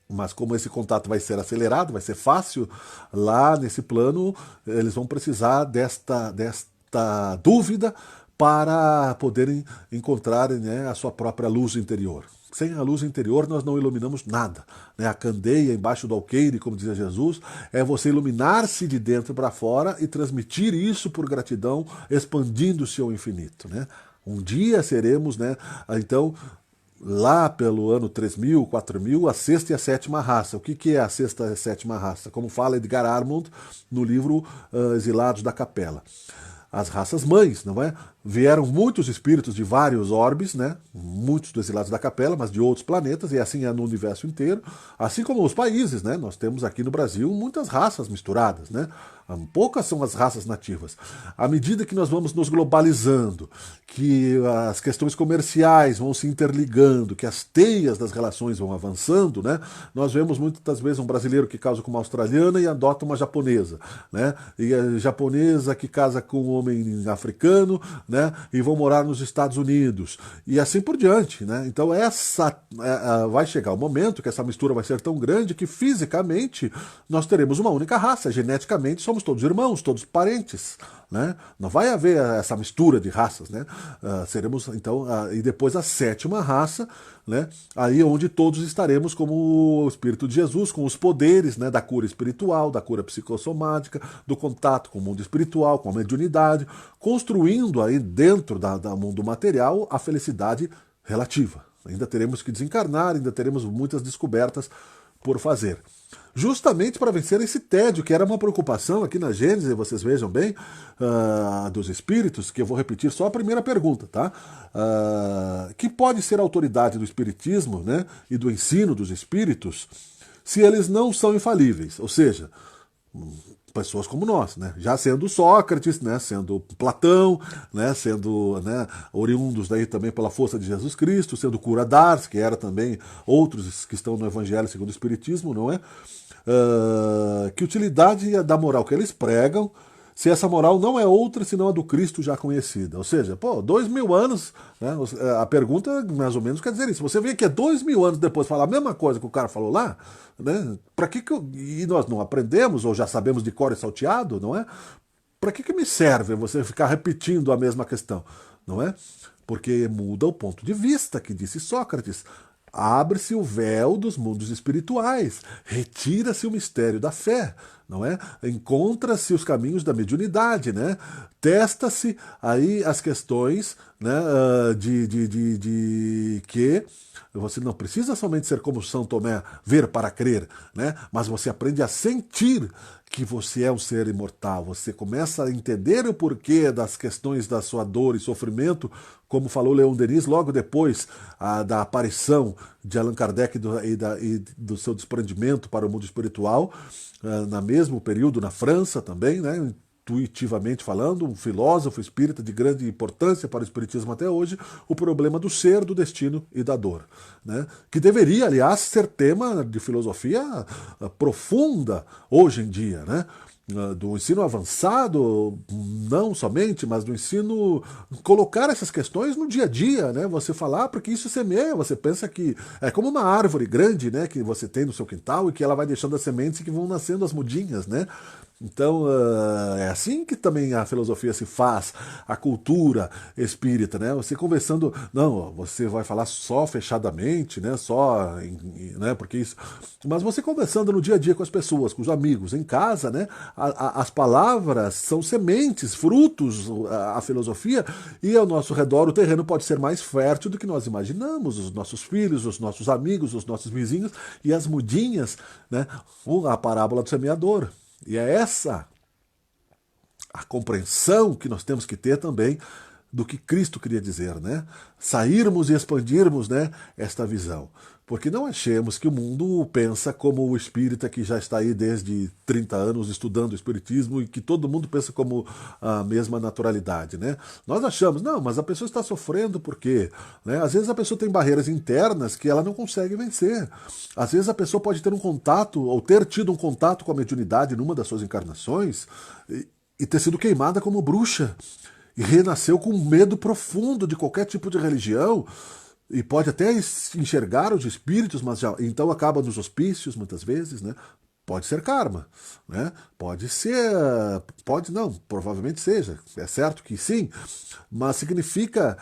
Mas como esse contato vai ser acelerado, vai ser fácil, lá nesse plano eles vão precisar desta dúvida para poderem encontrar, né, a sua própria luz interior. Sem a luz interior nós não iluminamos nada, né? A candeia embaixo do alqueire, como dizia Jesus, é você iluminar-se de dentro para fora e transmitir isso por gratidão, expandindo-se ao infinito, né? Um dia seremos, né? Então, lá pelo ano 3000, 4000, a sexta e a sétima raça. O que é a sexta e a sétima raça? Como fala Edgar Armond no livro Exilados da Capela. As raças mães, não é? Vieram muitos espíritos de vários orbes, né? Muitos dos Exilados da Capela, mas de outros planetas, e assim é no universo inteiro. Assim como os países, né? Nós temos aqui no Brasil muitas raças misturadas, né? Poucas são as raças nativas. À medida que nós vamos nos globalizando, que as questões comerciais vão se interligando, que as teias das relações vão avançando, né? Nós vemos muitas vezes um brasileiro que casa com uma australiana e adota uma japonesa, né? E a japonesa que casa com um homem africano, né? E vão morar nos Estados Unidos. E assim por diante, né? Então vai chegar o momento que essa mistura vai ser tão grande que fisicamente nós teremos uma única raça. Geneticamente somos todos irmãos, todos parentes, né? Não vai haver essa mistura de raças, né? Seremos então e depois a sétima raça, né? Aí onde todos estaremos como o Espírito de Jesus, com os poderes, né, da cura espiritual, da cura psicossomática, do contato com o mundo espiritual, com a mediunidade, construindo aí dentro do mundo material a felicidade relativa. Ainda teremos que desencarnar, ainda teremos muitas descobertas por fazer. Justamente para vencer esse tédio, que era uma preocupação aqui na Gênesis, vocês vejam bem, dos espíritos, que eu vou repetir só a primeira pergunta, tá? Que pode ser a autoridade do espiritismo, né, e do ensino dos espíritos, se eles não são infalíveis, ou seja, pessoas como nós, né? Já sendo Sócrates, né? Sendo Platão, né? Sendo, né, oriundos daí também pela força de Jesus Cristo, sendo Cura d'Ars, que era também outros que estão no Evangelho segundo o Espiritismo, não é? Que utilidade da moral que eles pregam, se essa moral não é outra senão a do Cristo já conhecida. Ou seja, 2000 anos, né, a pergunta mais ou menos quer dizer isso. Você vem aqui 2000 anos depois falar a mesma coisa que o cara falou lá, né? Para que e nós não aprendemos, ou já sabemos de cor e salteado, não é? Para que me serve você ficar repetindo a mesma questão, não é? Porque muda o ponto de vista, que disse Sócrates. Abre-se o véu dos mundos espirituais, retira-se o mistério da fé, não é? Encontra-se os caminhos da mediunidade, né? Testa-se aí as questões, né, de que você não precisa somente ser como São Tomé, ver para crer, né? Mas você aprende a sentir que você é um ser imortal. Você começa a entender o porquê das questões da sua dor e sofrimento, como falou Leon Denis logo depois da aparição de Allan Kardec e do seu desprendimento para o mundo espiritual, no mesmo período na França também, né? Intuitivamente falando, um filósofo espírita de grande importância para o espiritismo até hoje, o problema do ser, do destino e da dor, né? Que deveria, aliás, ser tema de filosofia profunda hoje em dia, né? Do ensino avançado, não somente, mas do ensino, colocar essas questões no dia a dia, né? Você falar, porque isso semeia, você pensa que é como uma árvore grande, né, que você tem no seu quintal e que ela vai deixando as sementes e que vão nascendo as mudinhas, né? Então, é assim que também a filosofia se faz, a cultura espírita, né? Você conversando, não, você vai falar só fechadamente, né? Só, né? Porque isso. Mas você conversando no dia a dia com as pessoas, com os amigos, em casa, né? As palavras são sementes, frutos, a filosofia, e ao nosso redor o terreno pode ser mais fértil do que nós imaginamos. Os nossos filhos, os nossos amigos, os nossos vizinhos e as mudinhas, né? A parábola do semeador. E é essa a compreensão que nós temos que ter também do que Cristo queria dizer, né? Sairmos e expandirmos, né, esta visão. Porque não achemos que o mundo pensa como o espírita que já está aí desde 30 anos estudando o espiritismo e que todo mundo pensa como a mesma naturalidade, né? Nós achamos, não, mas a pessoa está sofrendo por quê? Né? Às vezes a pessoa tem barreiras internas que ela não consegue vencer. Às vezes a pessoa pode ter um contato ou ter tido um contato com a mediunidade numa das suas encarnações e ter sido queimada como bruxa e renasceu com medo profundo de qualquer tipo de religião e pode até enxergar os espíritos, mas já então acaba nos hospícios muitas vezes, né? Pode ser karma, né? Pode ser, pode não, provavelmente seja, é certo que sim, mas significa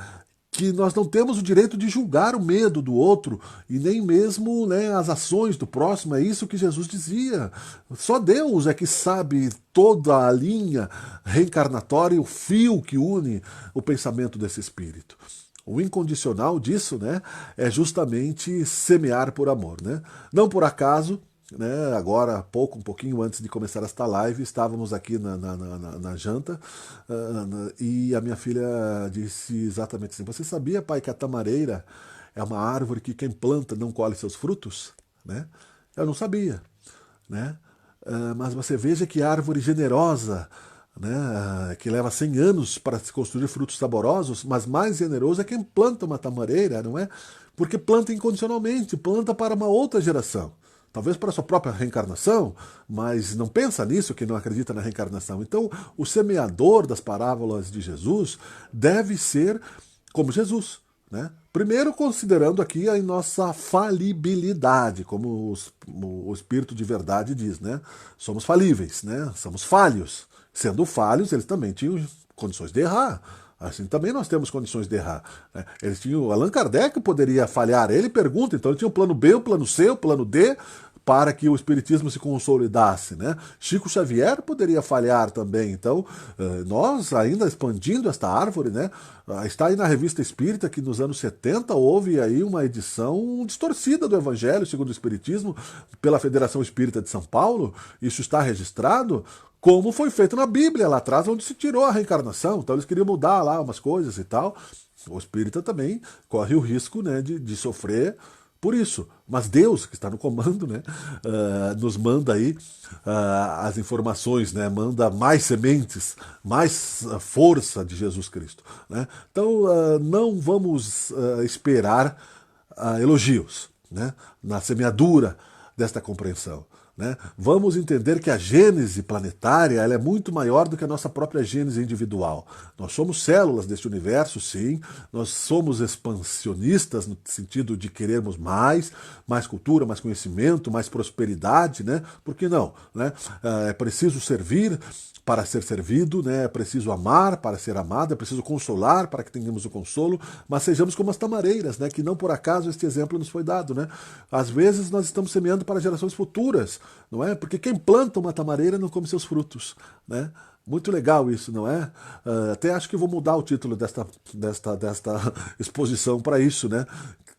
que nós não temos o direito de julgar o medo do outro e nem mesmo, né, as ações do próximo. É isso que Jesus dizia. Só Deus é que sabe toda a linha reencarnatória e o fio que une o pensamento desse espírito. O incondicional disso, né, é justamente semear por amor, né? Não por acaso, né, agora, um pouquinho antes de começar esta live, estávamos aqui na janta e a minha filha disse exatamente assim: você sabia, pai, que a tamareira é uma árvore que quem planta não colhe seus frutos? Né? Eu não sabia, né? Mas você veja que árvore generosa, né, que leva 100 anos para se construir frutos saborosos, mas mais generoso é quem planta uma tamareira, não é? Porque planta incondicionalmente, planta para uma outra geração. Talvez para a sua própria reencarnação, mas não pensa nisso, que não acredita na reencarnação. Então, o semeador das parábolas de Jesus deve ser como Jesus, né? Primeiro, considerando aqui a nossa falibilidade, como o Espírito de Verdade diz, né? Somos falíveis, né? Somos falhos. Sendo falhos, eles também tinham condições de errar. Assim também nós temos condições de errar. Né? Eles tinham, Allan Kardec poderia falhar. Ele pergunta, então ele tinha o plano B, o plano C, o plano D, para que o espiritismo se consolidasse, né? Chico Xavier poderia falhar também. Então, nós ainda expandindo esta árvore, né? Está aí na Revista Espírita que nos anos 70 houve aí uma edição distorcida do Evangelho segundo o Espiritismo pela Federação Espírita de São Paulo. Isso está registrado, como foi feito na Bíblia lá atrás, onde se tirou a reencarnação. Então eles queriam mudar lá umas coisas e tal. O espírita também corre o risco, né, de sofrer por isso. Mas Deus, que está no comando, né, nos manda aí as informações, né, manda mais sementes, mais força de Jesus Cristo. Né? Então não vamos esperar elogios, né, na semeadura desta compreensão. Né? Vamos entender que a gênese planetária ela é muito maior do que a nossa própria gênese individual. Nós somos células deste universo, sim. Nós somos expansionistas no sentido de querermos mais cultura, mais conhecimento, mais prosperidade, né? Por que não? Né? É preciso servir para ser servido, né? É preciso amar para ser amado, é preciso consolar para que tenhamos o consolo, mas sejamos como as tamareiras, né? Que não por acaso este exemplo nos foi dado, né? Às vezes nós estamos semeando para gerações futuras, não é? Porque quem planta uma tamareira não come seus frutos, né? Muito legal isso, não é? Até acho que vou mudar o título desta exposição para isso, né?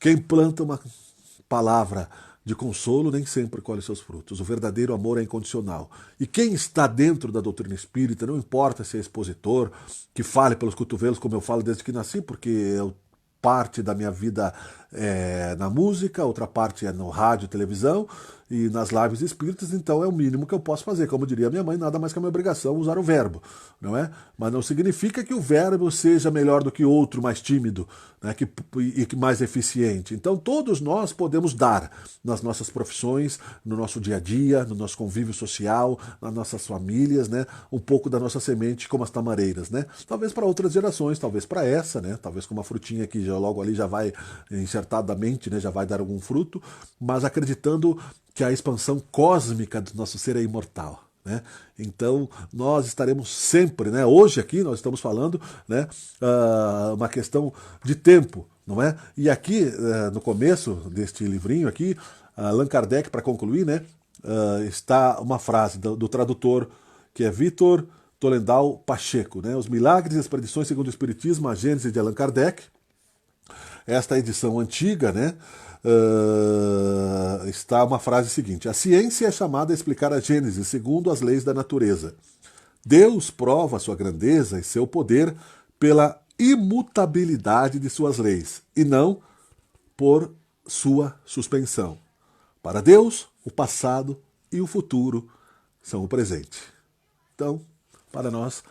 Quem planta uma palavra de consolo nem sempre colhe seus frutos. O verdadeiro amor é incondicional. E quem está dentro da doutrina espírita, não importa se é expositor, que fale pelos cotovelos como eu falo desde que nasci, porque parte da minha vida é na música, outra parte é no rádio, televisão e nas lives espíritas, então é o mínimo que eu posso fazer. Como diria minha mãe, nada mais que a minha obrigação usar o verbo, não é? Mas não significa que o verbo seja melhor do que outro, mais tímido, né, e mais eficiente. Então todos nós podemos dar nas nossas profissões, no nosso dia a dia, no nosso convívio social, nas nossas famílias, né, um pouco da nossa semente como as tamareiras, né? Talvez para outras gerações, talvez para essa, né? Talvez com uma frutinha que já logo ali já vai enxertadamente, né, já vai dar algum fruto, mas acreditando que a expansão cósmica do nosso ser é imortal. Né? Então nós estaremos sempre, né? Hoje aqui nós estamos falando, né, uma questão de tempo, não é? E aqui no começo deste livrinho aqui, Allan Kardec, para concluir, né, está uma frase do tradutor que é Vitor Toledano Pacheco, né? Os milagres e as predições segundo o Espiritismo, a Gênese de Allan Kardec. Esta edição antiga, né, está uma frase seguinte: a ciência é chamada a explicar a Gênese segundo as leis da natureza. Deus prova sua grandeza e seu poder pela imutabilidade de suas leis, e não por sua suspensão. Para Deus, o passado e o futuro são o presente. Então, para nós,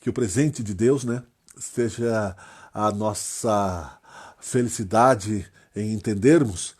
que o presente de Deus, né, seja a nossa felicidade em entendermos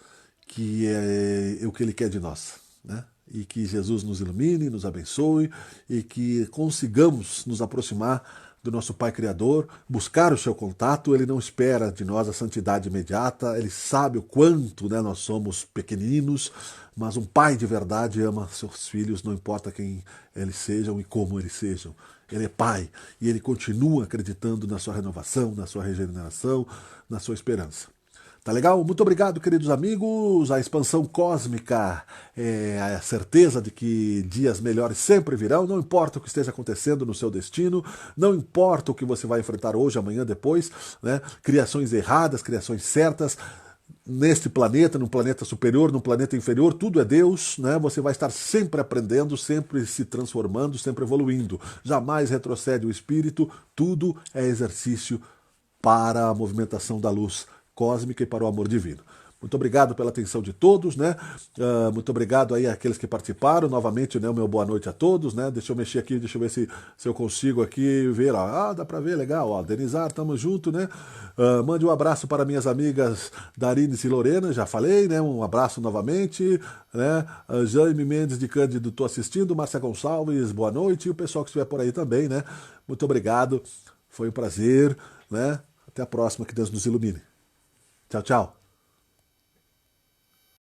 que é o que Ele quer de nós, né? E que Jesus nos ilumine, nos abençoe e que consigamos nos aproximar do nosso Pai Criador, buscar o seu contato. Ele não espera de nós a santidade imediata, ele sabe o quanto, né, nós somos pequeninos, mas um pai de verdade ama seus filhos, não importa quem eles sejam e como eles sejam. Ele é pai e ele continua acreditando na sua renovação, na sua regeneração, na sua esperança. Tá legal? Muito obrigado, queridos amigos. A expansão cósmica é a certeza de que dias melhores sempre virão. Não importa o que esteja acontecendo no seu destino, não importa o que você vai enfrentar hoje, amanhã, depois, né? Criações erradas, criações certas. Neste planeta, num planeta superior, num planeta inferior, tudo é Deus, né? Você vai estar sempre aprendendo, sempre se transformando, sempre evoluindo. Jamais retrocede o espírito, tudo é exercício para a movimentação da luz cósmica e para o amor divino. Muito obrigado pela atenção de todos, né? Muito obrigado aí àqueles que participaram. Novamente, né, o meu boa noite a todos, né? Deixa eu mexer aqui, deixa eu ver se eu consigo aqui ver. Ó. Dá para ver, legal. Ó, Denizar, tamo junto, né? Mande um abraço para minhas amigas Darines e Lorena, já falei, né? Um abraço novamente, né? Jaime Mendes de Cândido, tô assistindo. Márcia Gonçalves, boa noite. E o pessoal que estiver por aí também, né? Muito obrigado. Foi um prazer, né? Até a próxima, que Deus nos ilumine. Tchau, tchau.